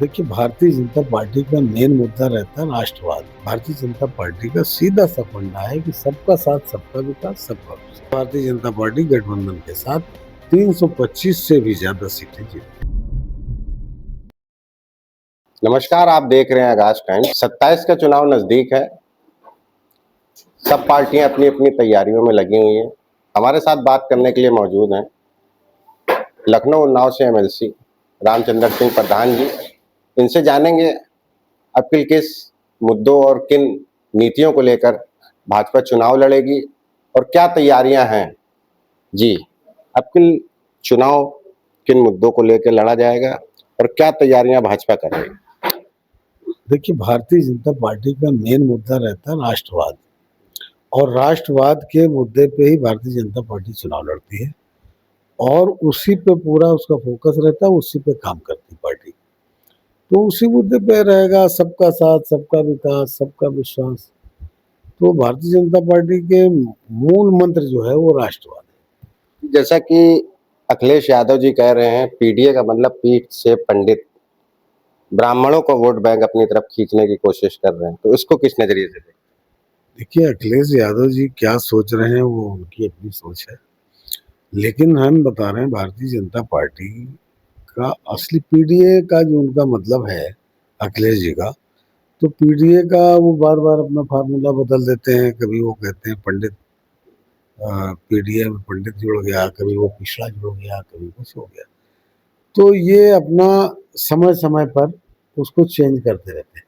देखिए, भारतीय जनता पार्टी का मेन मुद्दा रहता है राष्ट्रवाद। भारतीय जनता पार्टी का सीधा सा फंडा है कि सबका साथ, सबका विकास, सबका विकास। भारतीय जनता पार्टी गठबंधन के साथ 325 से भी ज्यादा सीटें जीती। नमस्कार, आप देख रहे हैं आगाज टाइम्स। 27 का चुनाव नजदीक है। सब पार्टियां अपनी अपनी तैयारियों में लगी हुई हैं। हमारे साथ बात करने के लिए मौजूद हैं लखनऊ उन्नाव से एमएलसी रामचंद्र सिंह प्रधान जी। इनसे जानेंगे अब किस मुद्दों और किन नीतियों को लेकर भाजपा चुनाव लड़ेगी और क्या तैयारियां हैं। जी, अब चुनाव किन मुद्दों को लेकर लड़ा जाएगा और क्या तैयारियां भाजपा करेगी। देखिए, भारतीय जनता पार्टी का मेन मुद्दा रहता है राष्ट्रवाद, और राष्ट्रवाद के मुद्दे पे ही भारतीय जनता पार्टी चुनाव लड़ती है और उसी पे पूरा उसका फोकस रहता है, उसी पे काम करती पार्टी। तो उसी मुद्दे पे रहेगा सबका साथ, सबका विकास, सबका विश्वास। तो भारतीय जनता पार्टी के मूल मंत्र जो है वो राष्ट्रवाद है। जैसा कि अखिलेश यादव जी कह रहे हैं, पीडीए का मतलब पीठ से पंडित, ब्राह्मणों को वोट बैंक अपनी तरफ खींचने की कोशिश कर रहे हैं, तो इसको किस नजरिए से देखते हैं? देखिए, अखिलेश यादव जी क्या सोच रहे हैं वो उनकी अपनी सोच है, लेकिन हम बता रहे हैं भारतीय जनता पार्टी का असली पीडीए का जो उनका मतलब है अखिलेश जी का, तो पीडीए का वो बार बार अपना फार्मूला बदल देते हैं। कभी वो कहते हैं पंडित, पीडीए में पंडित जुड़ गया, कभी वो पिछड़ा जुड़ गया, कभी कुछ हो गया। तो ये अपना समय समय पर उसको चेंज करते रहते हैं।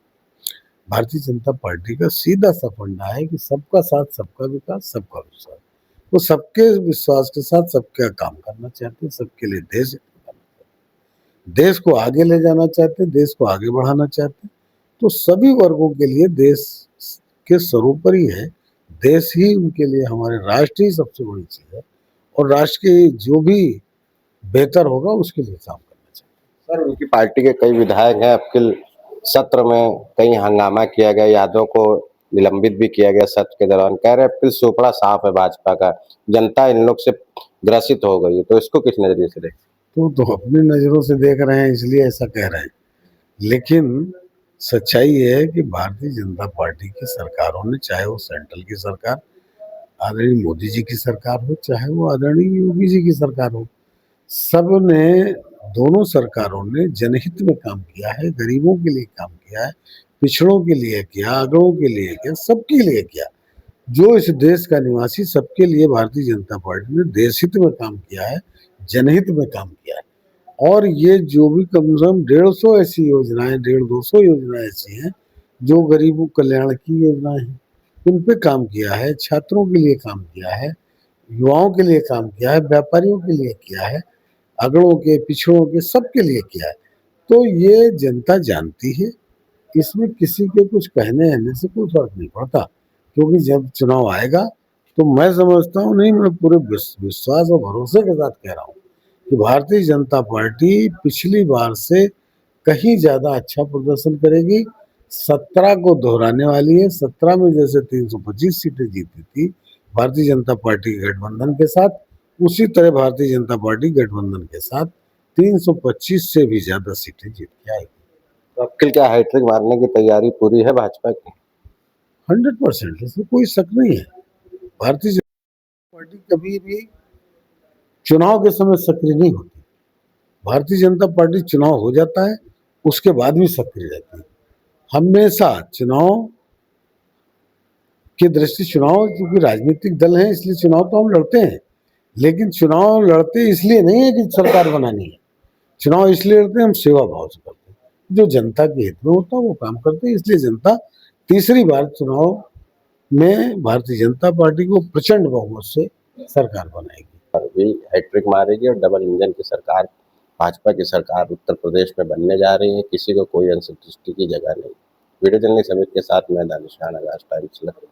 भारतीय जनता पार्टी का सीधा सा फंडा है कि सबका साथ, सबका विकास, सबका विश्वास। वो सबके विश्वास के साथ सबका काम करना चाहते हैं, सबके लिए देश को आगे ले जाना चाहते हैं, देश को आगे बढ़ाना चाहते हैं। तो सभी वर्गों के लिए देश के सर्वोपरि है। देश ही उनके लिए, हमारे राष्ट्र ही सबसे बड़ी चीज है, और राष्ट्र के जो भी बेहतर होगा उसके लिए काम करना चाहिए। सर, उनकी पार्टी के कई विधायक हैं। अब सत्र में कई हंगामा किया गया, यादव को निलंबित भी किया गया सत्र के दौरान। कह रहे हैं सुपड़ा साफ है भाजपा का, जनता इन लोग से ग्रसित हो गई है, तो इसको किस नजरिए से देखते? तो अपनी नजरों से देख रहे हैं इसलिए ऐसा कह रहे हैं, लेकिन सच्चाई ये है कि भारतीय जनता पार्टी की सरकारों ने, चाहे वो सेंट्रल की सरकार आदरणीय मोदी जी की सरकार हो, चाहे वो आदरणीय योगी जी की सरकार हो, सब ने, दोनों सरकारों ने जनहित में काम किया है, गरीबों के लिए काम किया है, पिछड़ों के लिए किया, अगड़ों के लिए किया, सबके लिए किया। जो इस देश का निवासी, सबके लिए भारतीय जनता पार्टी ने देशहित में काम किया है, जनहित में काम किया है। और ये जो भी कम से कम 150 ऐसी योजनाएं, 150-200 योजनाएं ऐसी हैं जो गरीबों कल्याण की योजनाएं हैं, उन पे काम किया है, छात्रों के लिए काम किया है, युवाओं के लिए काम किया है, व्यापारियों के लिए किया है, अगड़ों के, पिछड़ों के, सबके लिए किया है। तो ये जनता जानती है, इसमें किसी के कुछ कहने आने से कोई फर्क नहीं पड़ता, क्योंकि जब चुनाव आएगा तो मैं समझता हूँ, नहीं, मैं पूरे विश्वास और भरोसे के साथ कह रहा हूँ कि भारतीय जनता पार्टी पिछली बार से कहीं ज्यादा अच्छा प्रदर्शन करेगी। 17 को दोहराने वाली है। 17 में जैसे 325 सीटें जीती थी भारतीय जनता पार्टी गठबंधन के साथ, उसी तरह भारतीय जनता पार्टी गठबंधन के साथ 325 से भी ज्यादा सीटें जीत के आएगी। तो अब क्या हैट्रिक मारने की तैयारी पूरी है भाजपा की? 100%, इसमें कोई शक नहीं है। भारतीय जनता पार्टी कभी भी चुनाव के समय सक्रिय नहीं होती। भारतीय जनता पार्टी चुनाव हो जाता है, उसके बाद भी सक्रिय रहती है। हमेशा चुनाव की दृष्टि, चुनाव क्योंकि राजनीतिक दल है इसलिए चुनाव तो हम लड़ते हैं, लेकिन चुनाव लड़ते इसलिए नहीं है कि सरकार बनानी है। चुनाव इसलिए लड़ते हैं, हम सेवा भाव से करते हैं, जो जनता के हित में होता है वो काम करते हैं। इसलिए जनता तीसरी बार चुनाव में भारतीय जनता पार्टी को प्रचंड बहुमत से सरकार बनाएगी। भी हैट्रिक मारेगी और डबल इंजन की सरकार, भाजपा की सरकार उत्तर प्रदेश में बनने जा रही है। किसी को कोई अंतर्दृष्टि की जगह नहीं। वीडियो जर्नलिस्ट अमित के साथ मैं दानिश खान, आगाज टाइम्स लखनऊ।